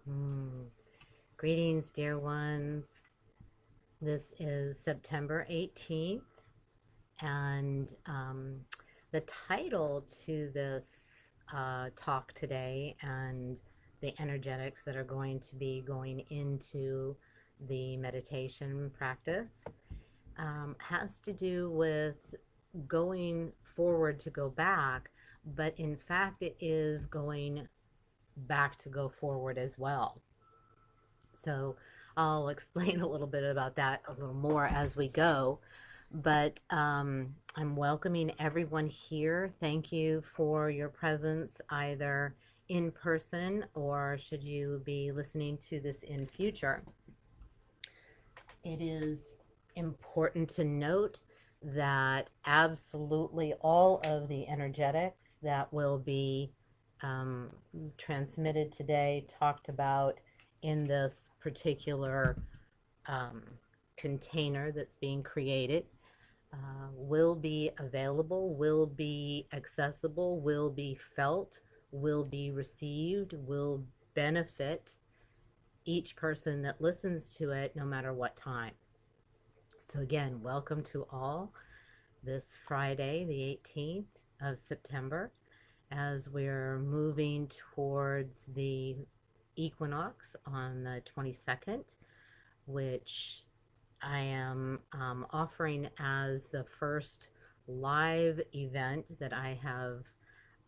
Mm. Greetings, dear ones. This is September 18th, and the title to this talk today and the energetics that are going to be going into the meditation practice has to do with going forward to go back, but in fact, it is going back to go forward as well. So I'll explain a little bit about that a little more as we go. But I'm welcoming everyone here. Thank you for your presence, either in person or should you be listening to this in future. It is important to note that absolutely all of the energetics that will be um, transmitted today, talked about in this particular um, container that's being created, will be available, will be accessible, will be felt, will be received, will benefit each person that listens to it no matter what time. So, again, welcome to all this Friday, the 18th of September, as we're moving towards the equinox on the 22nd, which I am offering as the first live event that I have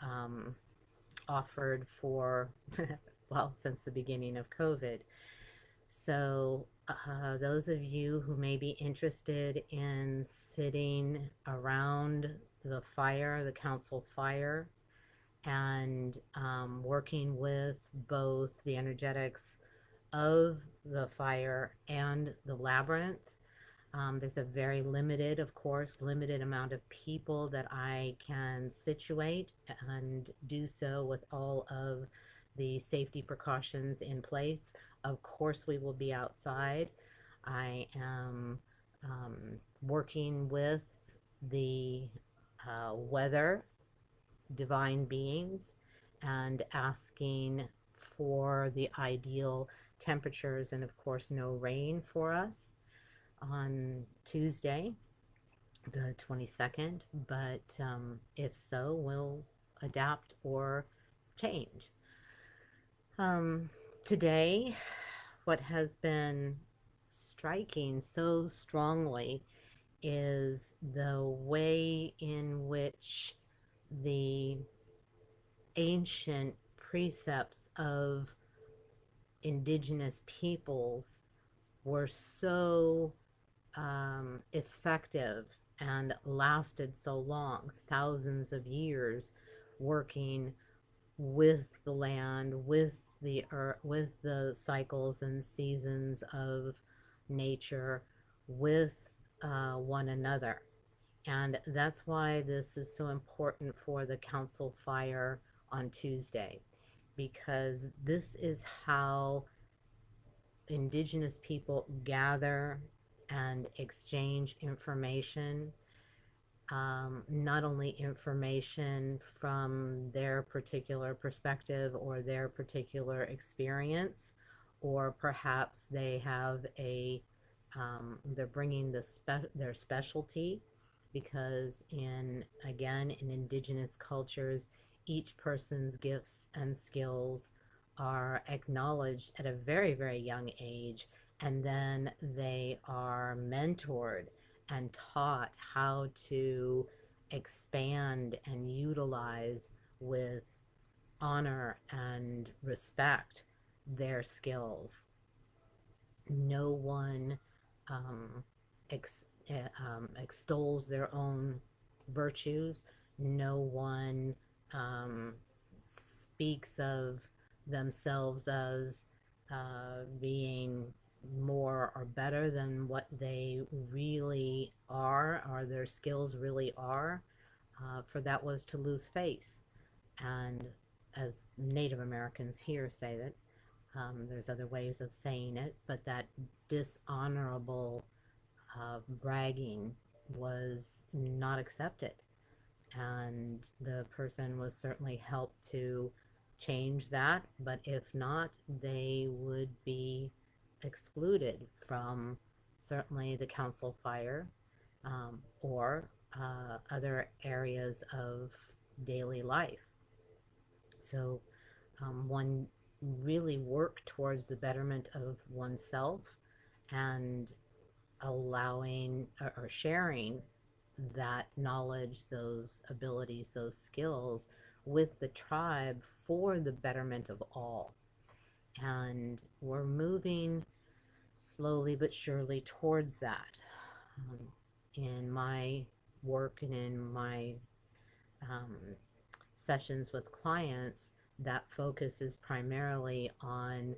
um, offered for, well, since the beginning of COVID. So, those of you who may be interested in sitting around the fire, the council fire, and working with both the energetics of the fire and the labyrinth. There's a very limited, of course, limited amount of people that I can situate and do so with all of the safety precautions in place. Of course, we will be outside. I am working with the weather divine beings and asking for the ideal temperatures and, of course, no rain for us on Tuesday, the 22nd. But if so, we'll adapt or change. Um, Today, what has been striking so strongly is the way in which the ancient precepts of indigenous peoples were so effective and lasted so long, thousands of years working with the land, with the earth, with the cycles and seasons of nature, with one another. And that's why this is so important for the council fire on Tuesday, because this is how indigenous people gather and exchange information, not only information from their particular perspective or their particular experience, or perhaps they have they're bringing their specialty, because in indigenous cultures, each person's gifts and skills are acknowledged at a very, very young age, and then they are mentored and taught how to expand and utilize with honor and respect their skills. No one um, ex- extols their own virtues. No one speaks of themselves as being more or better than what they really are or their skills really are. For that was to lose face. And as Native Americans here say that, there's other ways of saying it, but that dishonorable bragging was not accepted. And the person was certainly helped to change that, but if not, they would be excluded from certainly the council fire, or other areas of daily life. So one really work towards the betterment of oneself and allowing or sharing that knowledge, those abilities, those skills with the tribe for the betterment of all. And we're moving slowly but surely towards that. Um, in my work and in my um, sessions with clients, that focus is primarily on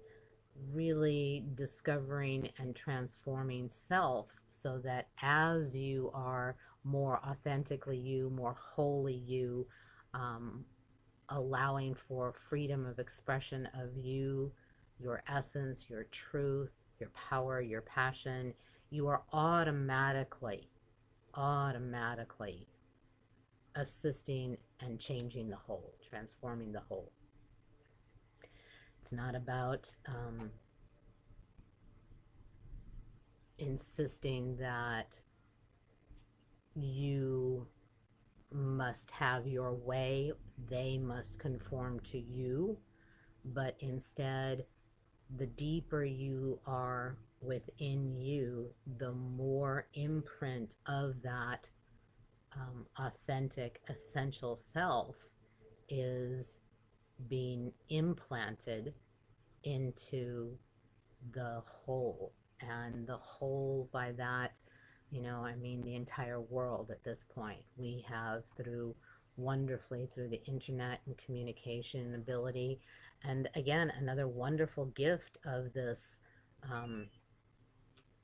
really discovering and transforming self so that as you are more authentically you, more wholly you, um, allowing for freedom of expression of you, your essence, your truth, your power, your passion, you are automatically assisting and changing the whole, transforming the whole. It's not about insisting that you must have your way, they must conform to you, but instead, the deeper you are within you, the more imprint of that authentic, essential self is being implanted into the whole. And the whole, by that, I mean the entire world at this point. We have, through wonderfully through the internet and communication ability, and again, another wonderful gift of this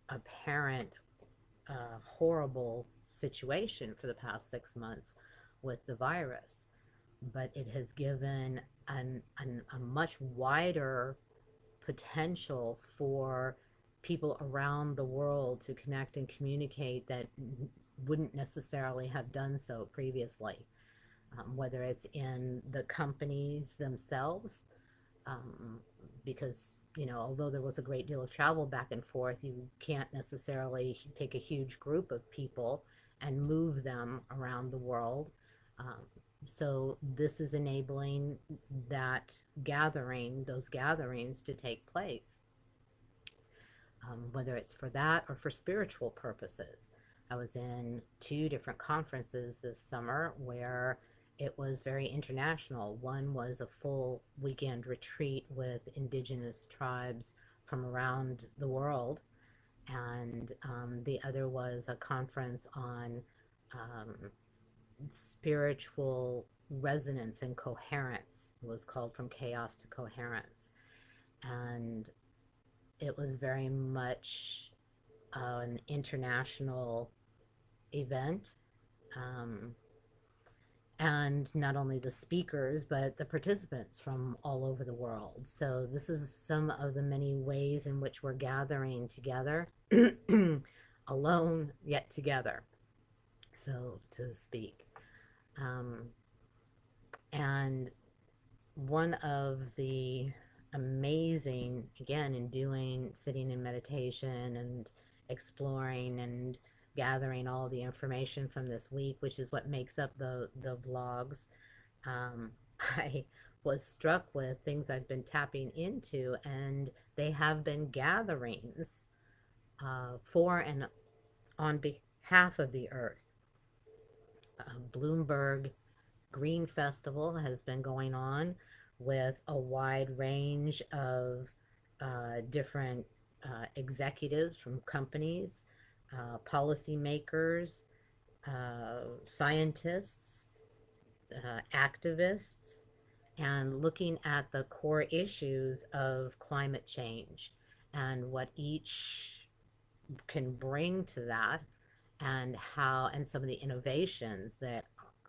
apparent horrible situation for the past 6 months with the virus. But it has given a much wider potential for people around the world to connect and communicate that wouldn't necessarily have done so previously, whether it's in the companies themselves, because although there was a great deal of travel back and forth, you can't necessarily take a huge group of people and move them around the world. Um, so this is enabling those gatherings to take place, whether it's for that or for spiritual purposes. I was in 2 different conferences this summer where it was very international. One was a full weekend retreat with indigenous tribes from around the world, and the other was a conference on um, spiritual resonance and coherence. It was called From Chaos to Coherence. And it was very much an international event. Um, and not only the speakers, but the participants from all over the world. So this is some of the many ways in which we're gathering together, alone yet together, so to speak. Um, and one of the amazing, again, in doing, sitting in meditation and exploring and gathering all the information from this week, which is what makes up the vlogs, um, I was struck with things I've been tapping into, and they have been gatherings for and on behalf of the earth. Bloomberg Green Festival has been going on with a wide range of different executives from companies, policymakers, scientists, activists, and looking at the core issues of climate change and what each can bring to that, and some of the innovations that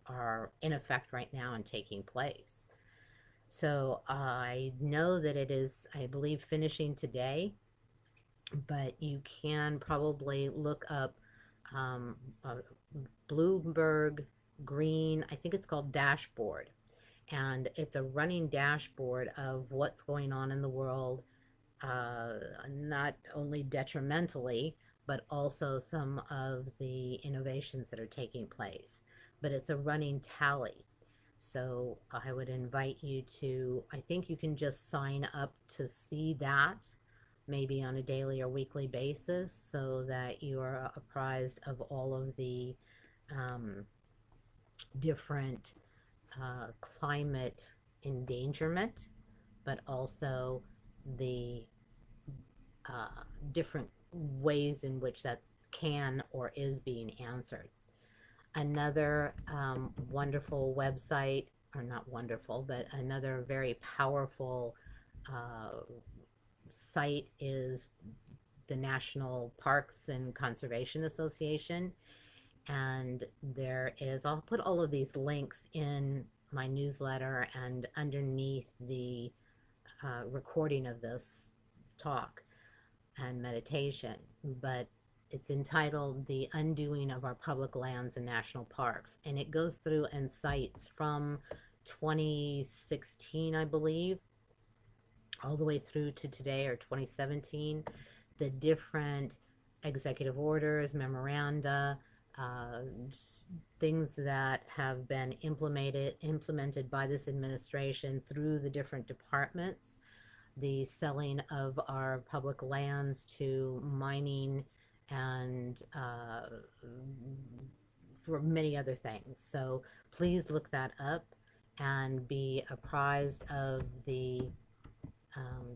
are in effect right now and taking place. So I know that it is, I believe, finishing today, but you can probably look up Bloomberg Green, I think it's called Dashboard, And it's a running dashboard of what's going on in the world, uh, not only detrimentally, but also some of the innovations that are taking place. But it's a running tally. So I would invite you to, I think you can just sign up to see that maybe on a daily or weekly basis so that you are apprised of all of the um, different climate endangerment, but also the uh, different ways in which that can or is being answered. Another wonderful website, or not wonderful, but another very powerful uh, site is the National Parks and Conservation Association. And there is, I'll put all of these links in my newsletter and underneath the recording of this talk and meditation, but it's entitled The Undoing of Our Public Lands and National Parks. And it goes through and cites from 2016, I believe, all the way through to today, or 2017, the different executive orders, memoranda, uh, things that have been implemented by this administration through the different departments, the selling of our public lands to mining and for many other things. So please look that up and be apprised of the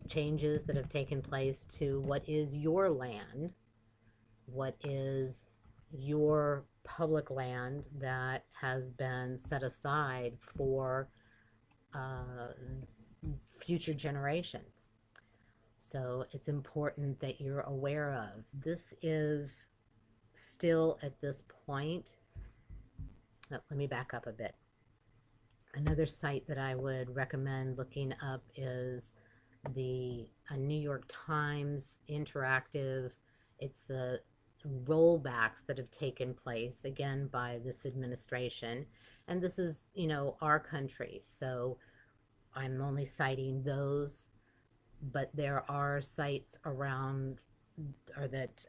changes that have taken place to what is your land, what is your public land that has been set aside for uh, future generations. So it's important that you're aware of. This is still at this point, let me back up a bit. Another site that I would recommend looking up is the New York Times interactive. It's the rollbacks that have taken place again by this administration. And this is, our country. So I'm only citing those, but there are sites around or that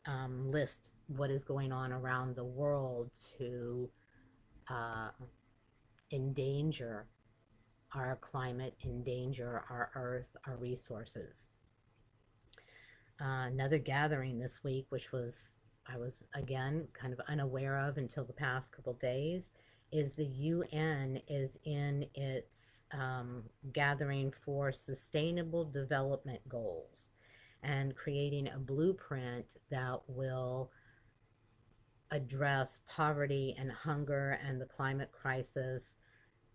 list what is going on around the world to uh, endanger our climate, endanger our earth, our resources. Another gathering this week, which I was again kind of unaware of until the past couple days, is the UN is in its gathering for Sustainable Development Goals and creating a blueprint that will address poverty and hunger and the climate crisis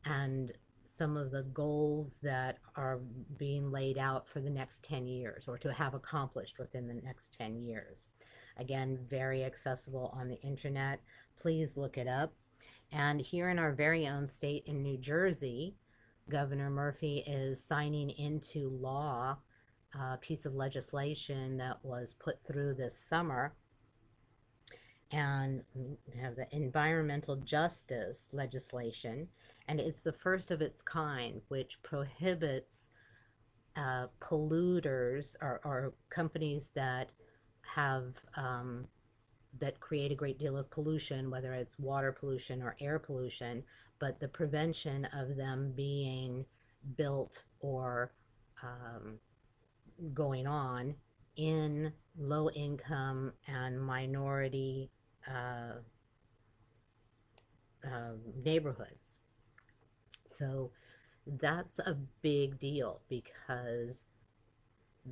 and some of the goals that are being laid out for the next 10 years or to have accomplished within the next 10 years. Again, very accessible on the internet. Please look it up. And here in our very own state in New Jersey, Governor Murphy is signing into law a piece of legislation that was put through this summer, and have the environmental justice legislation, and it's the first of its kind, which prohibits polluters or companies that have that create a great deal of pollution, whether it's water pollution or air pollution, but the prevention of them being built or going on in low income and minority uh, neighborhoods. So that's a big deal because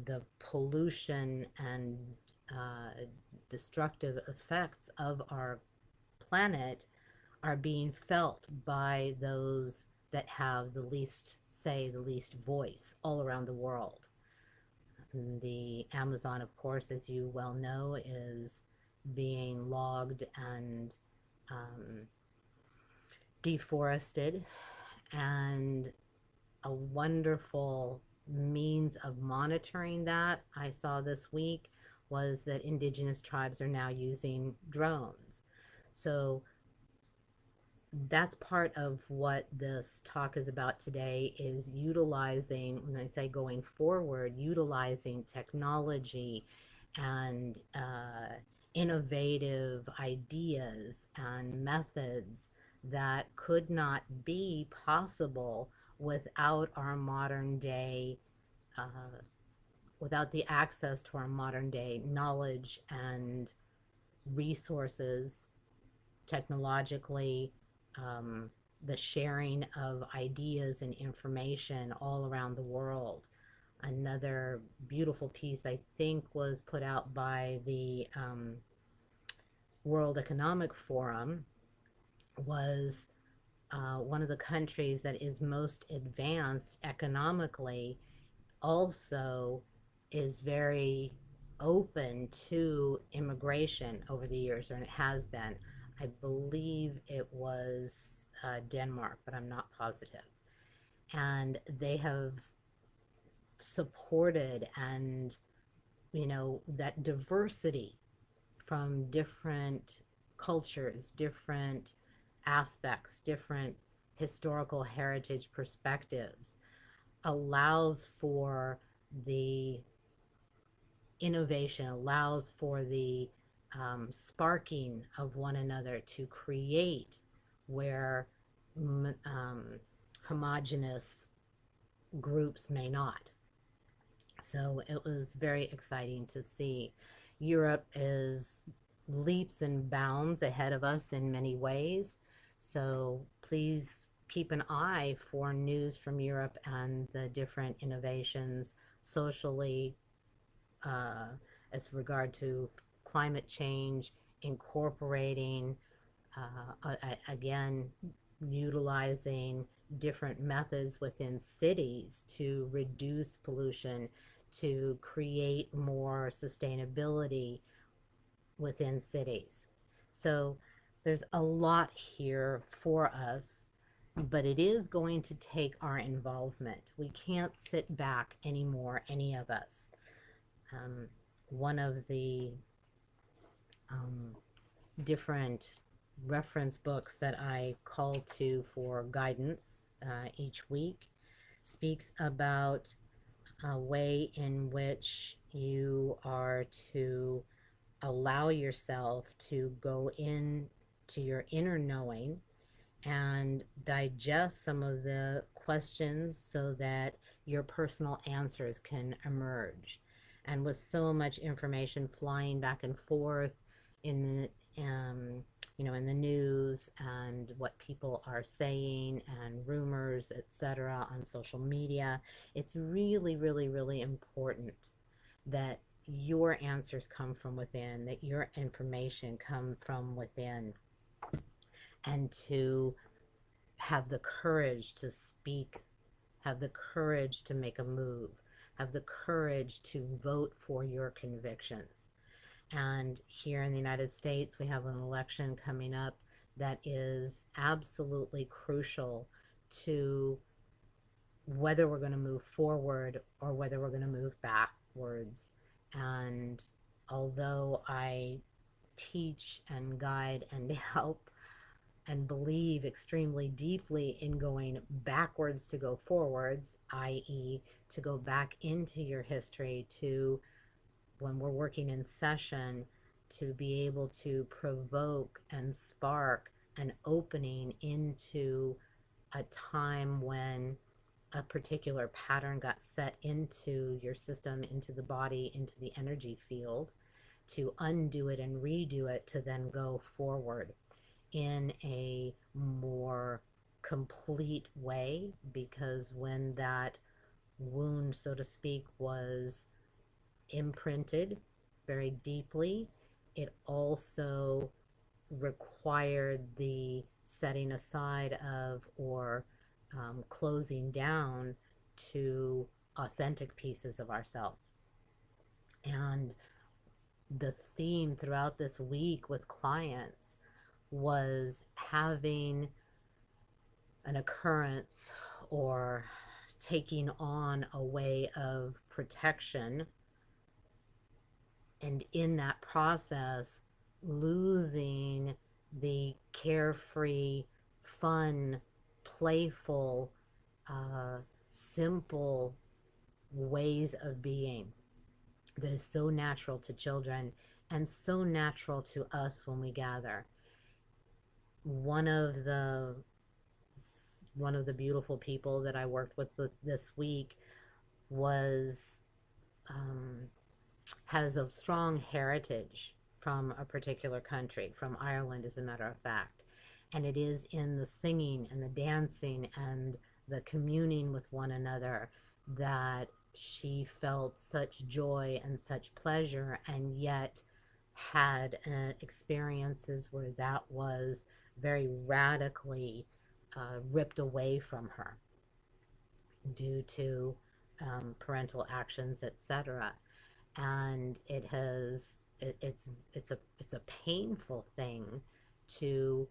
the pollution and destructive effects of our planet are being felt by those that have the least say, the least voice all around the world. The Amazon, of course, as you well know, is being logged and deforested, and a wonderful means of monitoring that I saw this week was that indigenous tribes are now using drones. So that's part of what this talk is about today, is utilizing, when I say going forward, utilizing technology and innovative ideas and methods that could not be possible without our modern day, uh, without the access to our modern day knowledge and resources technologically, um, the sharing of ideas and information all around the world. Another beautiful piece, I think, was put out by the World Economic Forum, was one of the countries that is most advanced economically also is very open to immigration over the years, or it has been. I believe it was Denmark, but I'm not positive. And they have supported, and that diversity from different cultures, different aspects, different historical heritage perspectives allows for the innovation, allows for the sparking of one another to create where homogenous groups may not. So it was very exciting to see. Europe is leaps and bounds ahead of us in many ways. So please keep an eye for news from Europe and the different innovations socially, uh, as regard to climate change, incorporating, again, utilizing different methods within cities to reduce pollution, to create more sustainability within cities. So there's a lot here for us, but it is going to take our involvement. We can't sit back anymore, any of us. Um, One of the um, different reference books that I call to for guidance each week speaks about a way in which you are to allow yourself to go in to your inner knowing and digest some of the questions so that your personal answers can emerge. And with so much information flying back and forth in the in the news and what people are saying and rumors, etc., on social media, it's really, really, really important that your answers come from within, that your information come from within, and to have the courage to speak, have the courage to make a move, have the courage to vote for your convictions. And here in the United States, we have an election coming up that is absolutely crucial to whether we're going to move forward or whether we're going to move backwards. And although I teach and guide and help and believe extremely deeply in going backwards to go forwards, i.e., to go back into your history, to when we're working in session, to be able to provoke and spark an opening into a time when a particular pattern got set into your system, into the body, into the energy field, to undo it and redo it, to then go forward in a more complete way. Because when that wound, so to speak, was imprinted very deeply, it also required the setting aside of, or closing down to authentic pieces of ourselves. And the theme throughout this week with clients was having an occurrence or taking on a way of protection, and in that process losing the carefree fun, playful, uh, simple ways of being that is so natural to children and so natural to us when we gather. One of the one of the beautiful people that I worked with this week was um, has a strong heritage from a particular country, from Ireland, as a matter of fact. And it is in the singing and the dancing and the communing with one another that she felt such joy and such pleasure, and yet had experiences where that was very radically ripped away from her due to parental actions, etc. And it's a painful thing to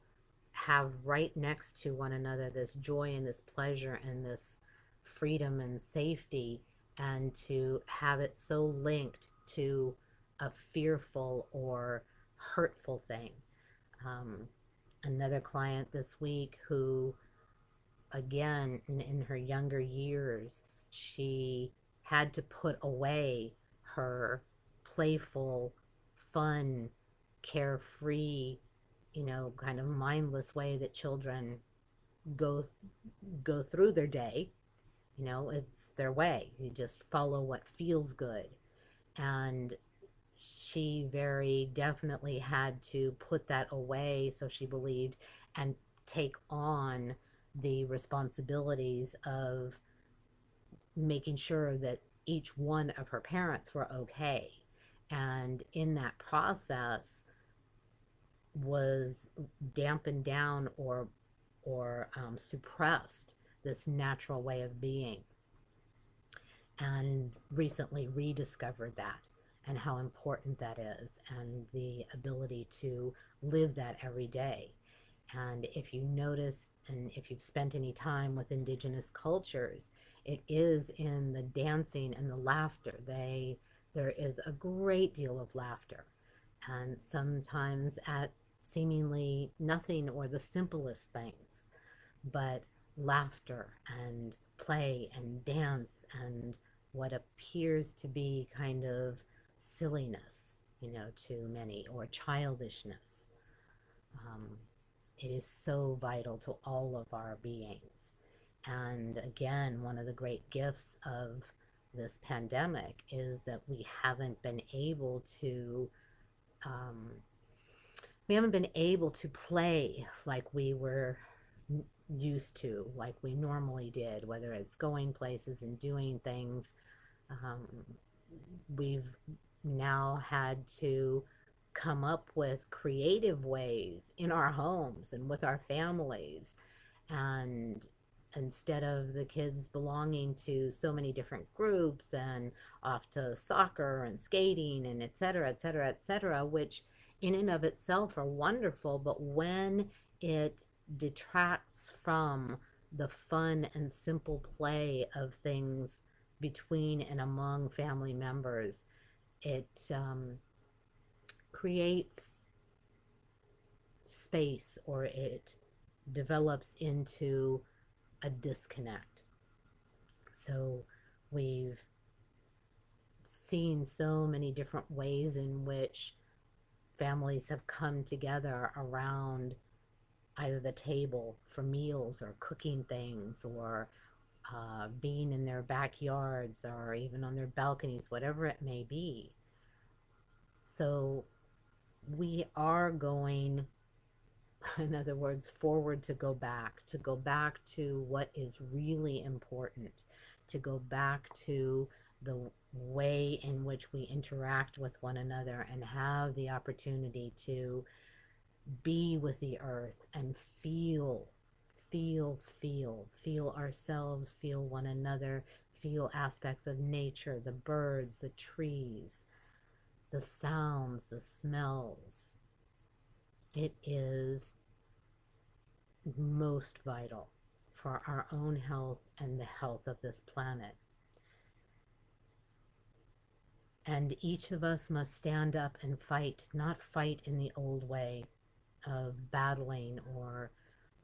have right next to one another this joy and this pleasure and this freedom and safety, and to have it so linked to a fearful or hurtful thing. um, Another client this week who, again, in her younger years, she had to put away her playful, fun, carefree, kind of mindless way that children go go through their day. It's their way. You just follow what feels good. And she very definitely had to put that away, so she believed, and take on the responsibilities of making sure that each one of her parents were okay. And in that process was dampened down or suppressed this natural way of being, and recently rediscovered that and how important that is, and the ability to live that every day. And if you notice, and if you've spent any time with indigenous cultures, it is in the dancing and the laughter. There is a great deal of laughter, and sometimes at seemingly nothing or the simplest things, but laughter and play and dance and what appears to be kind of silliness, to many, or childishness. Um, it is so vital to all of our beings. And again, one of the great gifts of this pandemic is that um, we haven't been able to play like we were used to, like we normally did, whether it's going places and doing things. Um, we've now had to come up with creative ways in our homes and with our families. And instead of the kids belonging to so many different groups and off to soccer and skating and et cetera, et cetera, et cetera, which in and of itself are wonderful, but when it detracts from the fun and simple play of things between and among family members, it creates space, or it develops into a disconnect. So we've seen so many different ways in which families have come together around either the table for meals or cooking things, or being in their backyards or even on their balconies, whatever it may be. So we are going, in other words, forward, to go back to what is really important, to go back to the way in which we interact with one another and have the opportunity to be with the earth and feel ourselves, feel one another, feel aspects of nature, the birds, the trees, the sounds, the smells. It is most vital for our own health and the health of this planet. And each of us must stand up and fight, not fight in the old way of battling or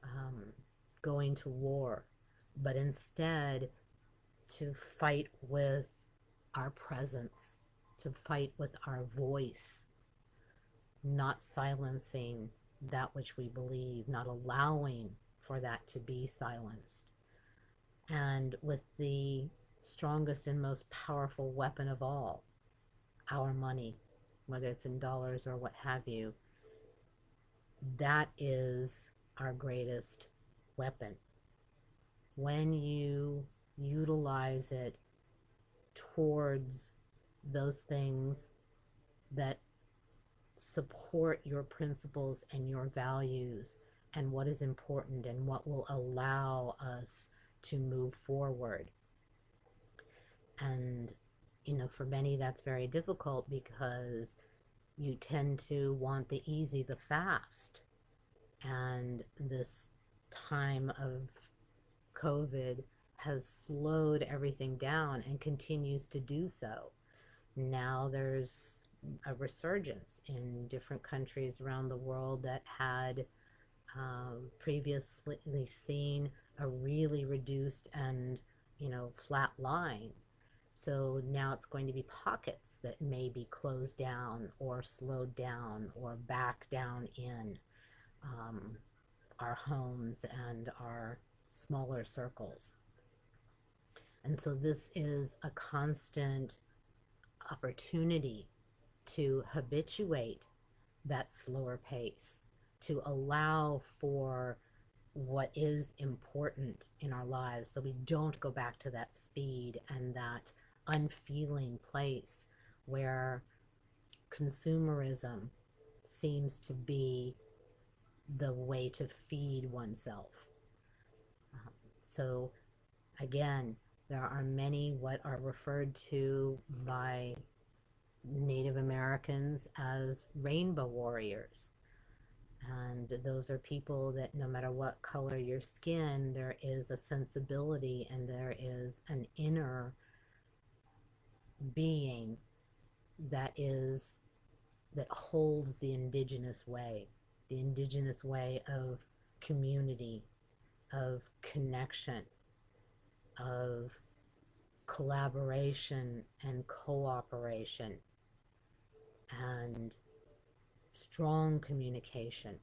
um, going to war, but instead to fight with our presence, to fight with our voice, not silencing that which we believe, not allowing for that to be silenced. And with the strongest and most powerful weapon of all, our money, whether it's in dollars or what have you, that is our greatest weapon. When you utilize it towards those things that support your principles and your values and what is important and what will allow us to move forward. And, for many, that's very difficult because you tend to want the easy, the fast. And this time of COVID has slowed everything down and continues to do so. Now there's a resurgence in different countries around the world that had previously seen a really reduced and flat line. So now it's going to be pockets that may be closed down or slowed down or back down in um, our homes and our smaller circles. And so this is a constant opportunity to habituate that slower pace, to allow for what is important in our lives so we don't go back to that speed and that unfeeling place where consumerism seems to be the way to feed oneself. So again, there are many what are referred to by Native Americans as rainbow warriors. And those are people that no matter what color your skin, there is a sensibility and there is an inner being that holds the indigenous way of community, of connection, of collaboration and cooperation and strong communication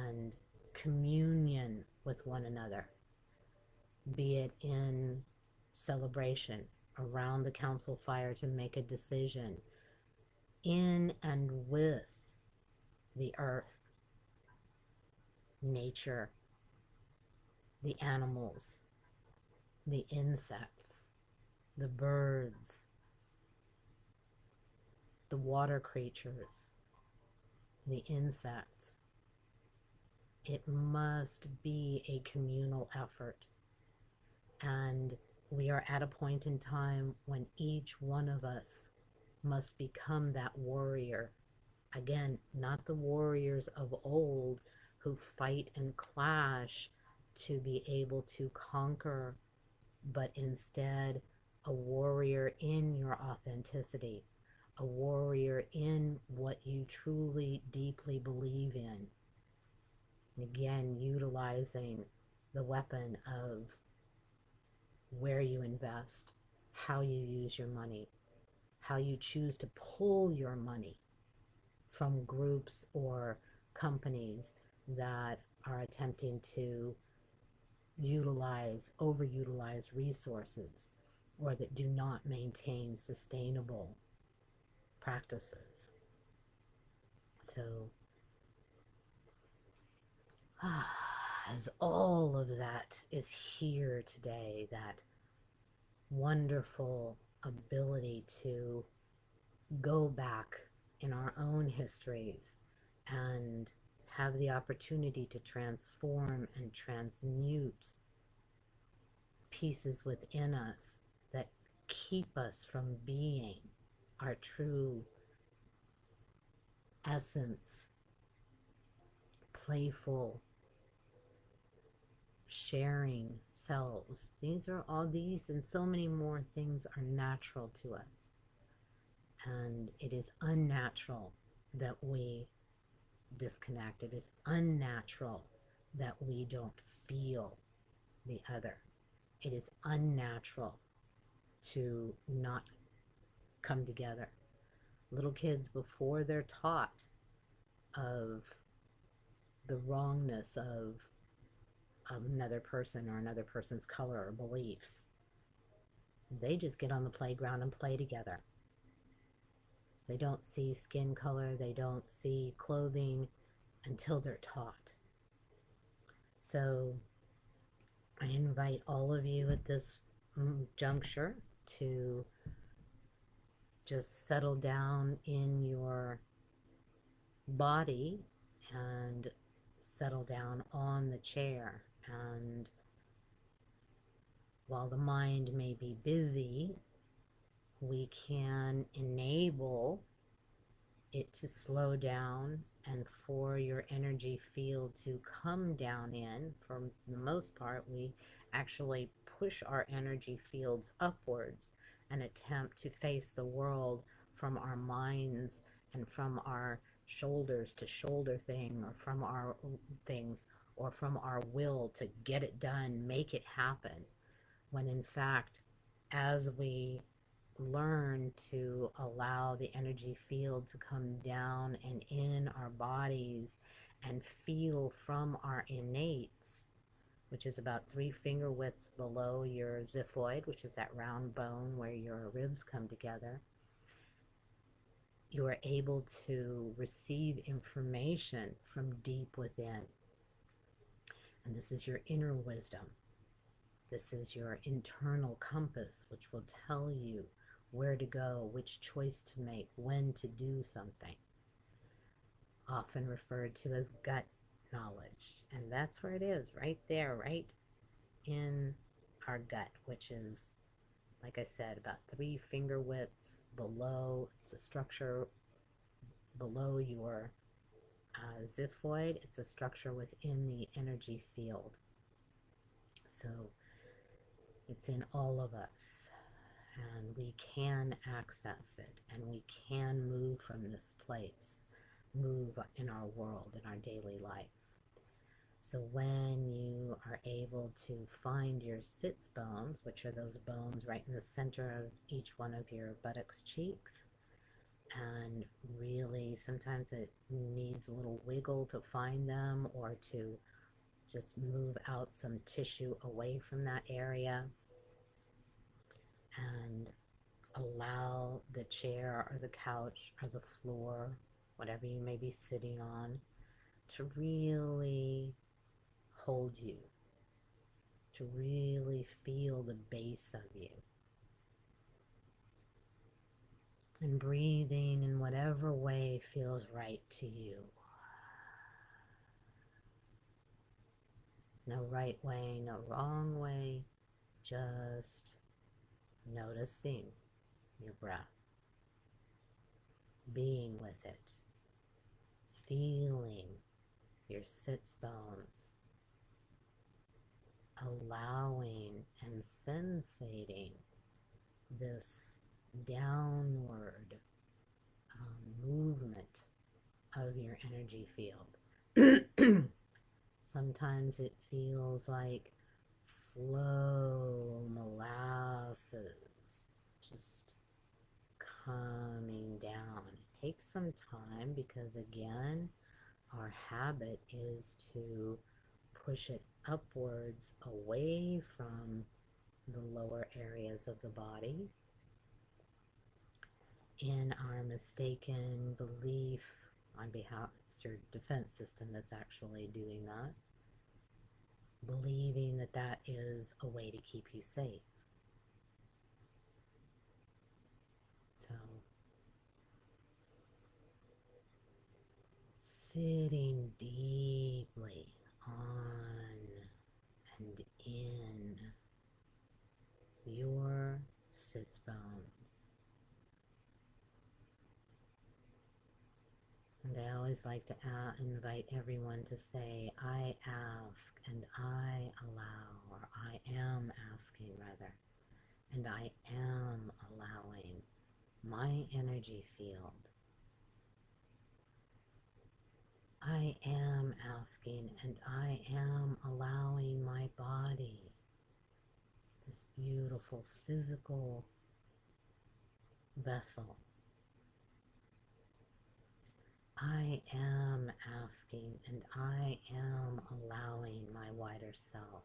and communion with one another, be it in celebration around the council fire to make a decision in and with the earth, nature, the animals, the insects, the birds, the water creatures, the insects. It must be a communal effort. And we are at a point in time when each one of us must become that warrior. Again, not the warriors of old who fight and clash to be able to conquer, but instead a warrior in your authenticity, a warrior in what you truly, deeply believe in. And again, utilizing the weapon of where you invest, how you use your money, how you choose to pull your money from groups or companies that are attempting to overutilize resources, or that do not maintain sustainable practices. So, as all of that is here today, that wonderful ability to go back in our own histories and have the opportunity to transform and transmute pieces within us that keep us from being our true essence, playful, sharing selves. These and so many more things are natural to us. And it is unnatural that we disconnect. It is unnatural that we don't feel the other. It is unnatural to not come together. Little kids, before they're taught of the wrongness of another person or another person's color or beliefs, they just get on the playground and play together. They don't see skin color, they don't see clothing until they're taught. So I invite all of you at this juncture to just settle down in your body and settle down on the chair. And while the mind may be busy, we can enable it to slow down and for your energy field to come down in. For the most part, we actually push our energy fields upwards and attempt to face the world from our minds and from our shoulders to shoulder thing, or from our things, or from our will to get it done, make it happen. When in fact, as we learn to allow the energy field to come down and in our bodies and feel from our innates, which is about 3 finger widths below your xiphoid, which is that round bone where your ribs come together, you are able to receive information from deep within. And this is your inner wisdom. This is your internal compass, which will tell you where to go, which choice to make, when to do something. Often referred to as gut knowledge. And that's where it is, right there, right in our gut, which is, like I said, about 3 finger widths below. It's a structure below your xiphoid. It's a structure within the energy field. So it's in all of us, and we can access it, and we can move from this place, move in our world, in our daily life. So when you are able to find your sits bones, which are those bones right in the center of each one of your buttocks cheeks, and really sometimes it needs a little wiggle to find them, or to just move out some tissue away from that area, and allow the chair or the couch or the floor, whatever you may be sitting on, to really hold you, to really feel the base of you. And breathing in whatever way feels right to you. No right way, no wrong way, just noticing your breath, being with it, feeling your sits bones, allowing and sensating this downward movement of your energy field. Sometimes it feels like slow molasses just coming down. It takes some time because, again, our habit is to push it upwards away from the lower areas of the body in our mistaken belief on behalf, it's your defense system that's actually doing that, believing that that is a way to keep you safe. So sitting deeply on and in your sits bones. And I always like to invite everyone to say, I ask and I allow, or I am asking rather, and I am allowing my energy field, I am asking and I am allowing my body, this beautiful physical vessel. I am asking and I am allowing my wider self.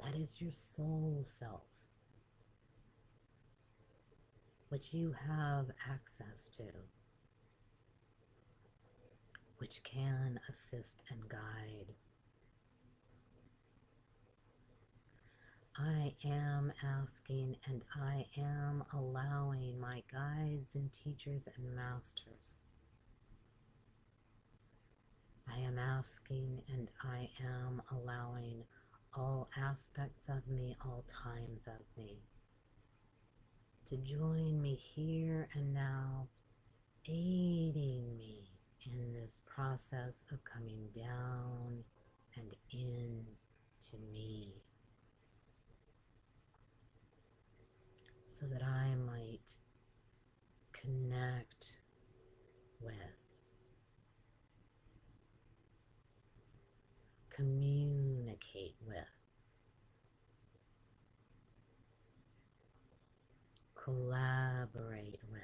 That is your soul self, which you have access to, which can assist and guide. I am asking and I am allowing my guides and teachers and masters. I am asking and I am allowing all aspects of me, all times of me, to join me here and now, aiding me in this process of coming down and in to me, so that I might connect with, communicate with, collaborate with,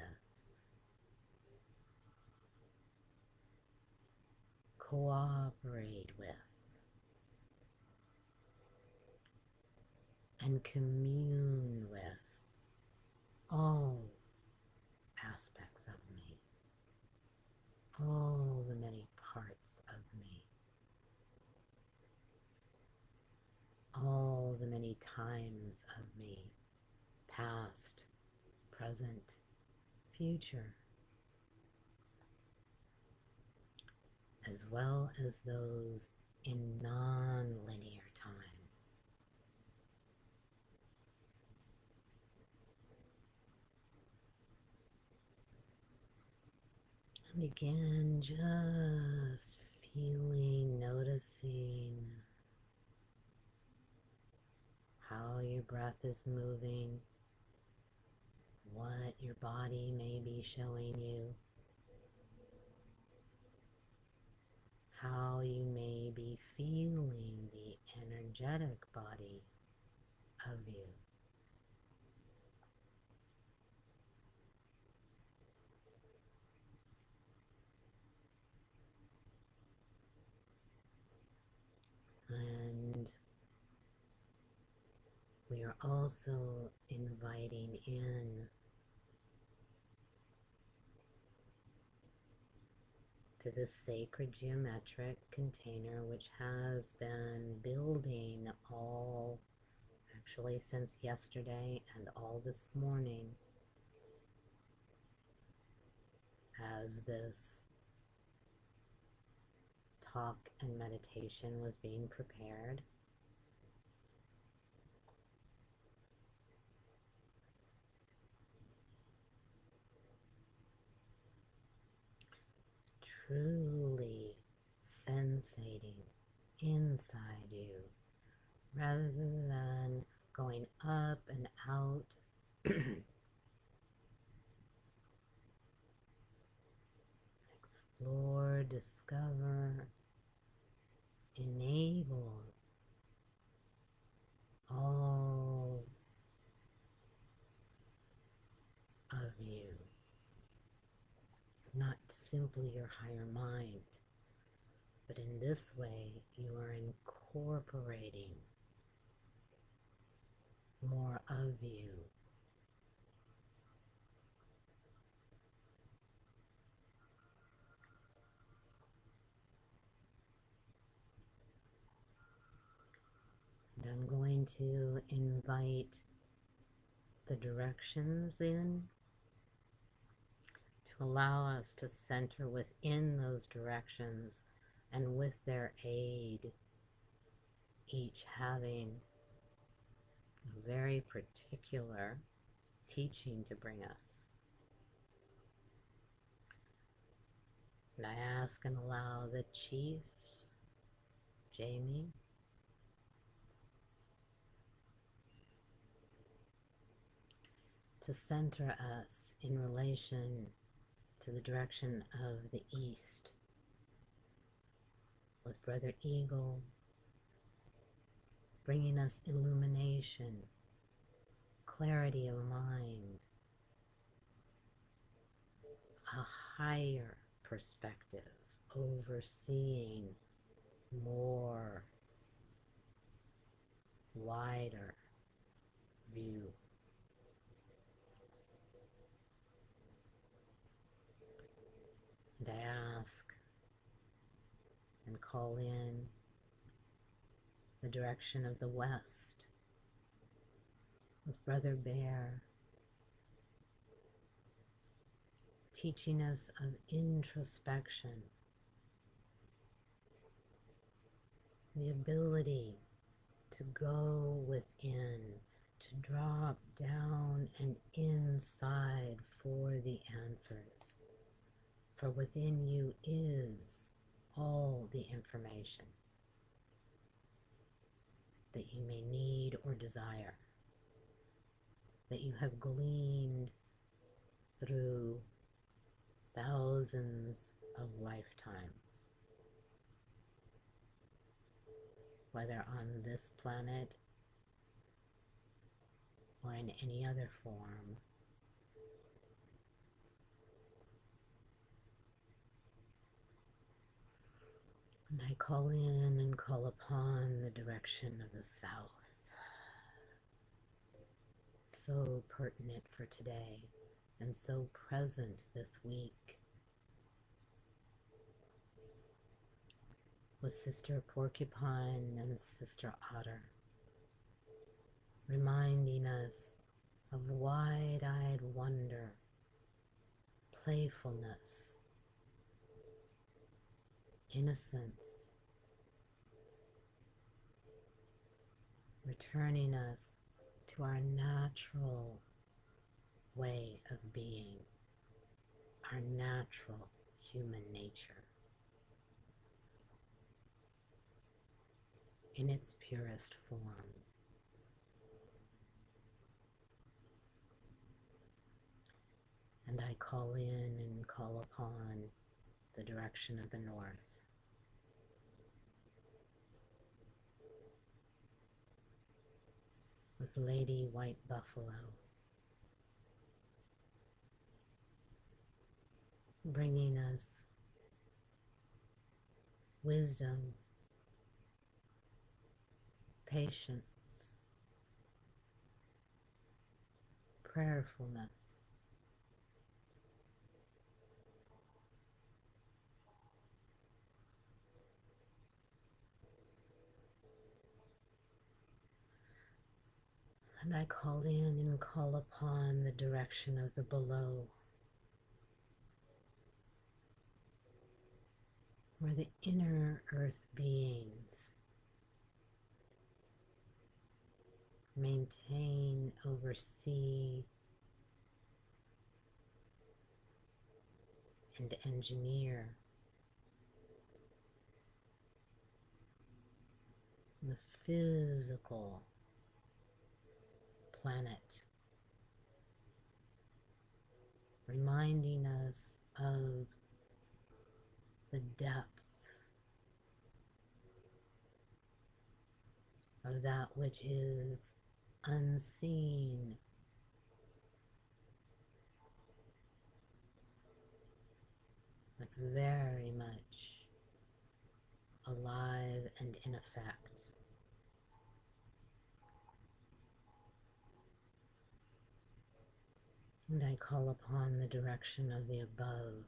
cooperate with, and commune with all aspects of me, all the many parts of me, all the many times of me, past, present, future, as well as those in non-linear time. And again, just feeling, noticing how your breath is moving, what your body may be showing you, how you may be feeling the energetic body of you. And we are also inviting in to this sacred geometric container, which has been building all, actually since yesterday and all this morning, as this talk and meditation was being prepared. Truly sensating inside you, rather than going up and out. Explore, discover, enable all of you, not simply your higher mind, but in this way you are incorporating more of you. And I'm going to invite the directions in to allow us to center within those directions, and with their aid, each having a very particular teaching to bring us. And I ask and allow the chief, Jamie, to center us in relation to the direction of the east, with Brother Eagle, bringing us illumination, clarity of mind, a higher perspective, overseeing more, wider view. And I ask and call in the direction of the West with Brother Bear, teaching us of introspection, the ability to go within, to drop down and inside for the answers. For within you is all the information that you may need or desire, that you have gleaned through thousands of lifetimes, whether on this planet or in any other form. And I call in and call upon the direction of the South, so pertinent for today and so present this week, with Sister Porcupine and Sister Otter, reminding us of wide-eyed wonder, playfulness, innocence, returning us to our natural way of being, our natural human nature, in its purest form. And I call in and call upon the direction of the North, with Lady White Buffalo, bringing us wisdom, patience, prayerfulness, and I call in and call upon the direction of the below, where the inner earth beings maintain, oversee, and engineer the physical planet, reminding us of the depth of that which is unseen, but very much alive and in effect. And I call upon the direction of the above,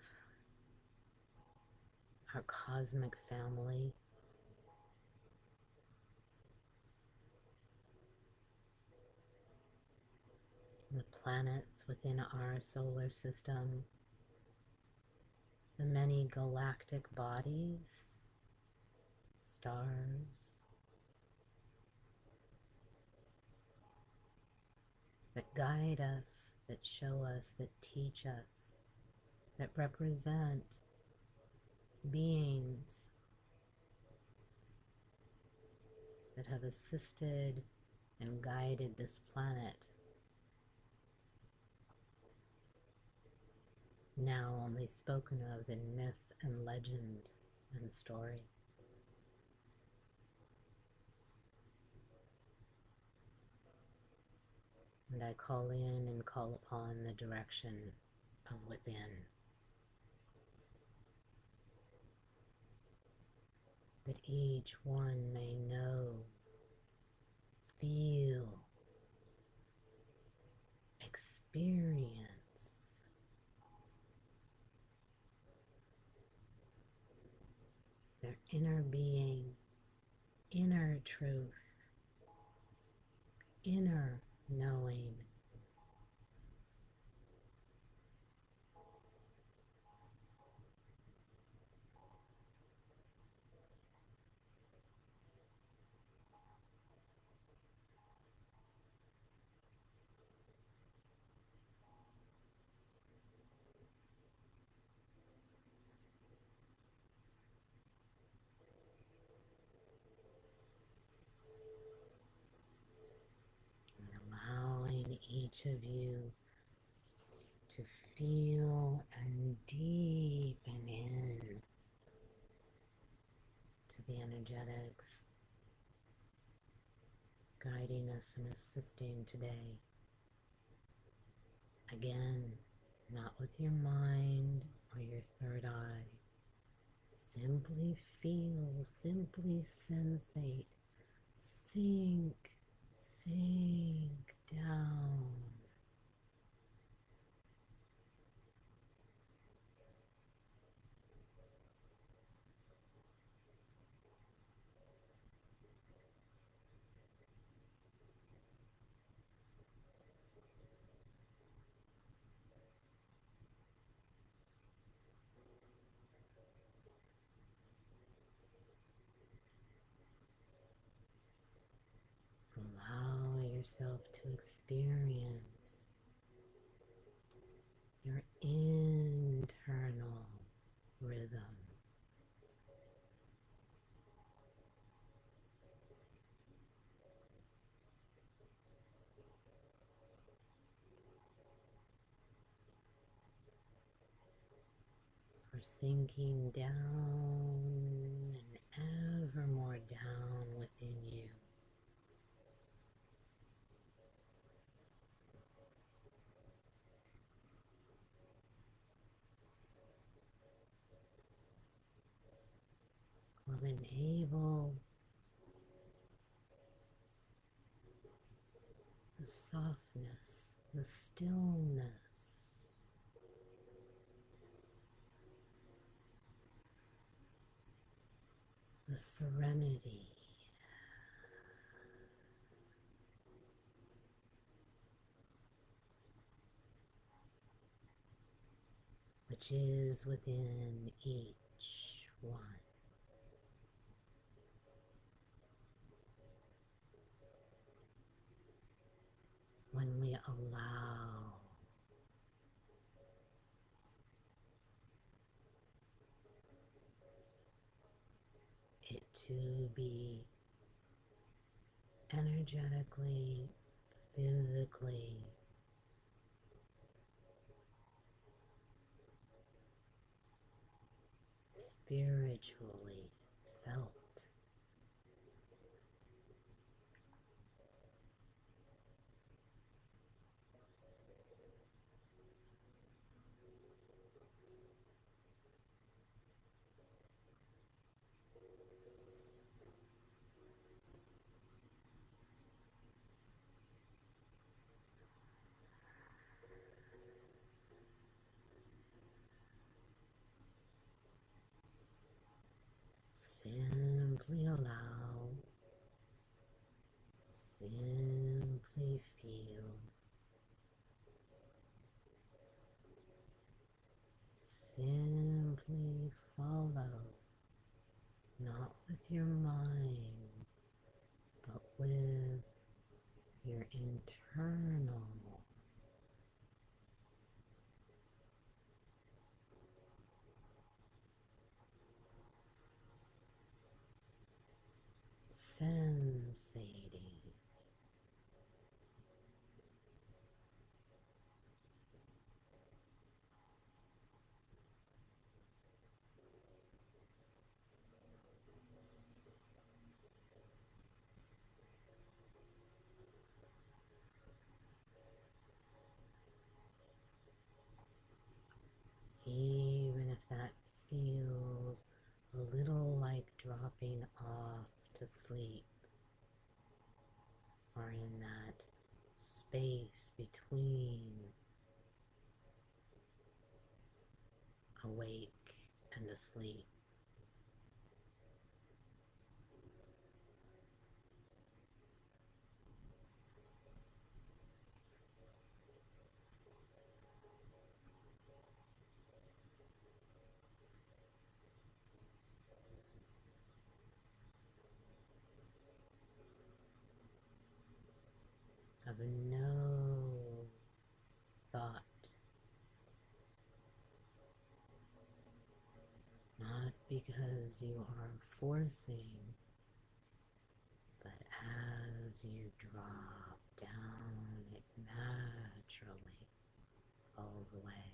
our cosmic family, the planets within our solar system, the many galactic bodies, stars, that guide us, that show us, that teach us, that represent beings that have assisted and guided this planet, now only spoken of in myth and legend and story. And I call in and call upon the direction of within, that each one may know, feel, experience their inner being, inner truth, inner knowing. And allowing each of you to feel and deepen in to the energetics guiding us and assisting today. Again, not with your mind or your third eye. Simply feel, simply sensate, sink, sink down. Allow yourself to experience your internal rhythm. For sinking down and ever more down within you. Will enable the softness, the stillness, the serenity, which is within each one. When we allow it to be energetically, physically, spiritually felt. Simply allow, simply feel, simply follow, not with your mind, but with your internal sensating. drifting off to sleep, or in that space between awake and asleep. Of no thought, not because you are forcing, but as you drop down, it naturally falls away.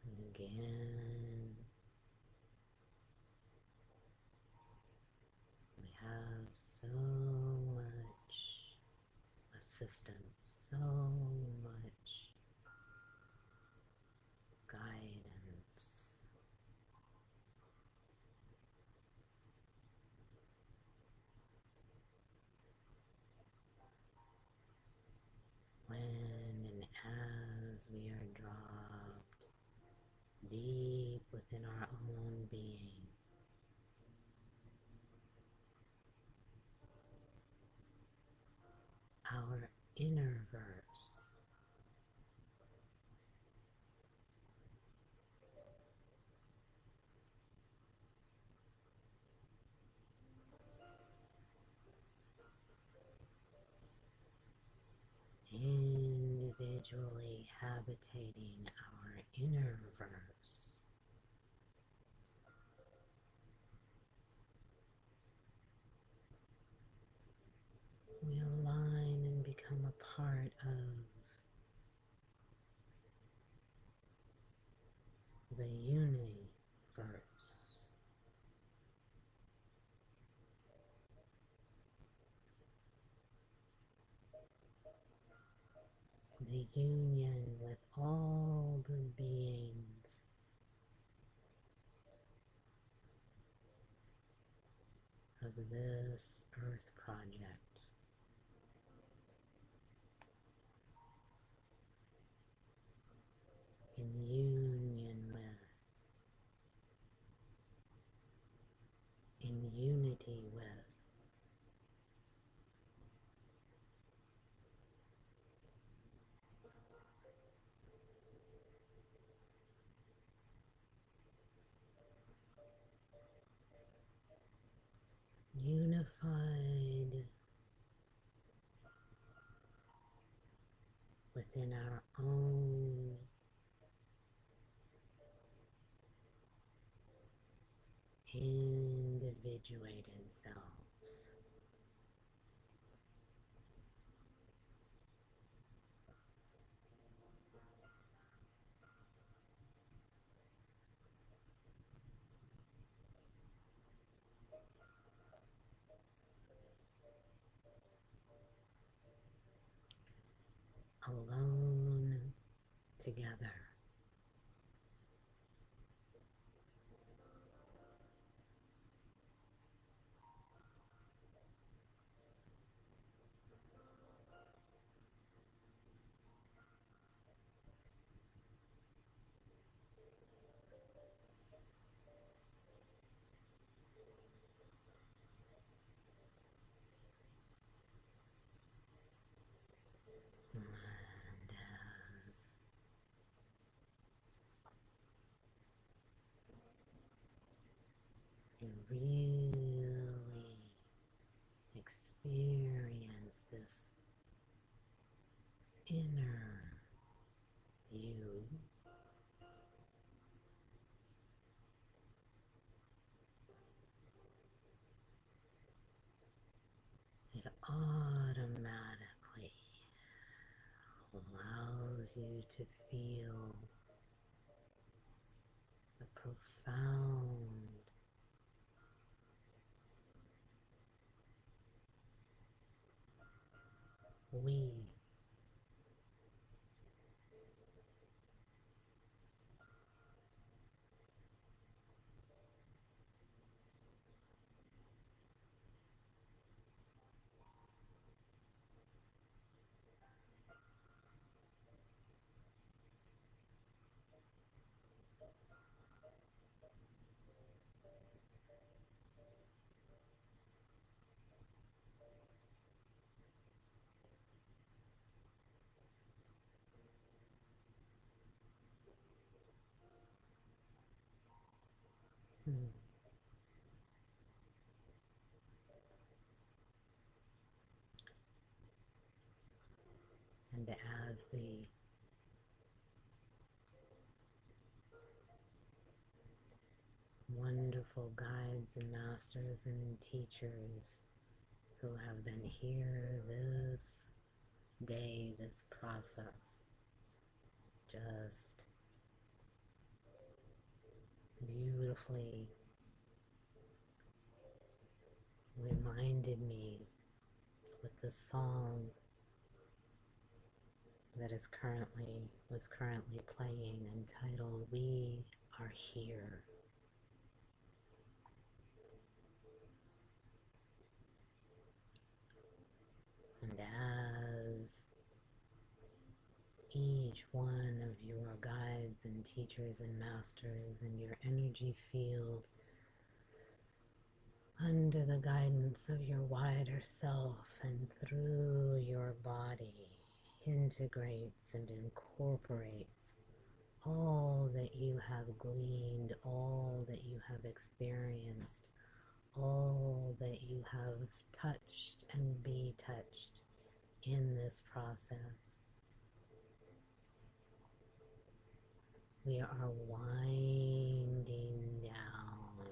And again, we have so much assistance, so much guidance. When and as we are dropped deep within our own being, our inner verse, individually habitating our inner verse, we align and become a part of the universe, the union with all the beings of this Earth project. In union with, in unity with, unified within our own individuated selves. Alone together. And as you really experience this inner you, it automatically you to feel a profound we. Hmm. And as the wonderful guides and masters and teachers who have been here this day, this process, just beautifully reminded me with the song that was currently playing, entitled "We Are Here." And as each one of your guides and teachers and masters in your energy field, under the guidance of your wider self and through your body, integrates and incorporates all that you have gleaned, all that you have experienced, all that you have touched and be touched in this process. We are winding down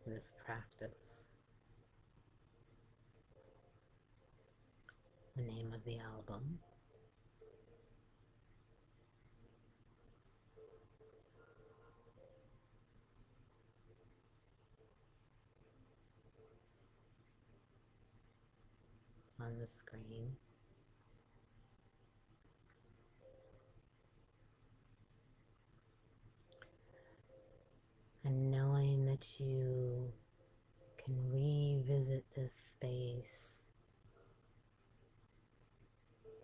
this practice. The name of the album on the screen. And knowing that you can revisit this space,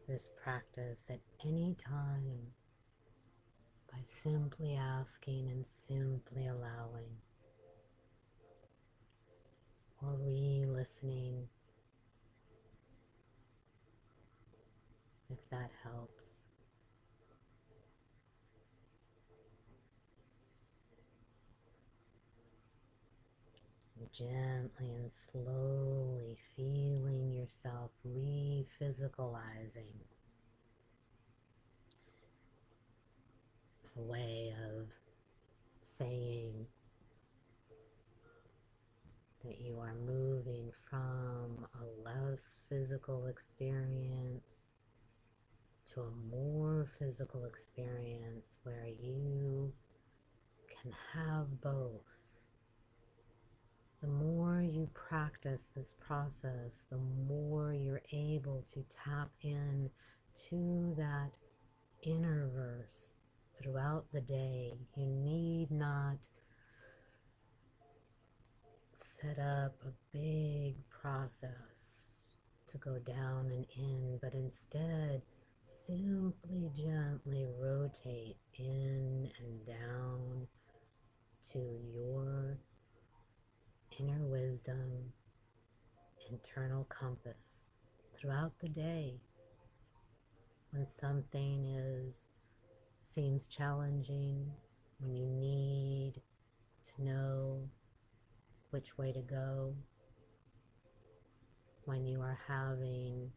this practice at any time by simply asking and simply allowing, or re-listening if that helps. Gently and slowly feeling yourself re-physicalizing, a way of saying that you are moving from a less physical experience to a more physical experience where you can have both. The more you practice this process, the more you're able to tap in to that inner verse throughout the day. You need not set up a big process to go down and in, but instead simply gently rotate in and down to your inner wisdom, internal compass throughout the day. When something seems challenging, when you need to know which way to go, when you are having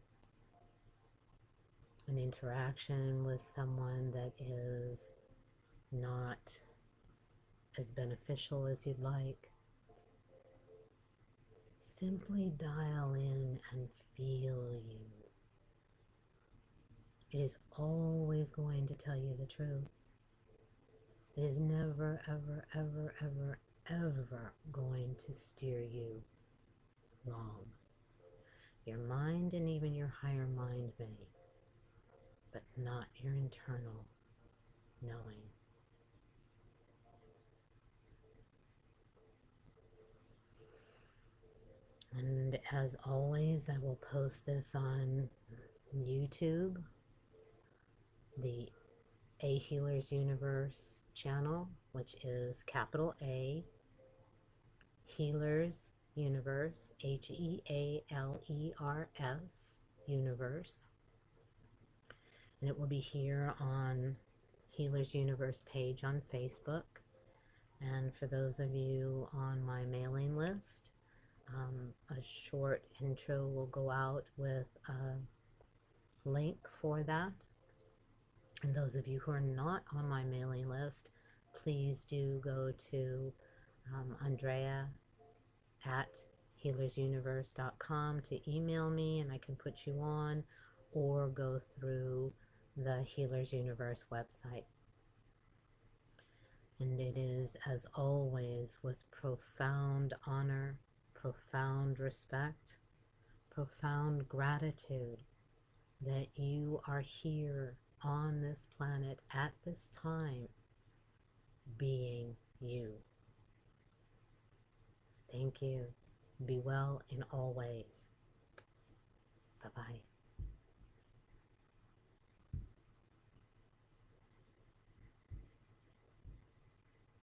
an interaction with someone that is not as beneficial as you'd like, simply dial in and feel you. It is always going to tell you the truth. It is never, ever, ever, ever, ever going to steer you wrong. Your mind and even your higher mind may, but not your internal knowing. And as always, I will post this on YouTube, the A Healer's Universe channel, which is capital A, Healer's Universe, Healers Universe. And it will be here on Healer's Universe page on Facebook. And for those of you on my mailing list, a short intro will go out with a link for that. And those of you who are not on my mailing list, please do go to Andrea at healersuniverse.com to email me and I can put you on, or go through the Healers Universe website. And it is, as always, with profound honor, profound respect, profound gratitude that you are here on this planet at this time, being you. Thank you. Be well in all ways. Bye-bye.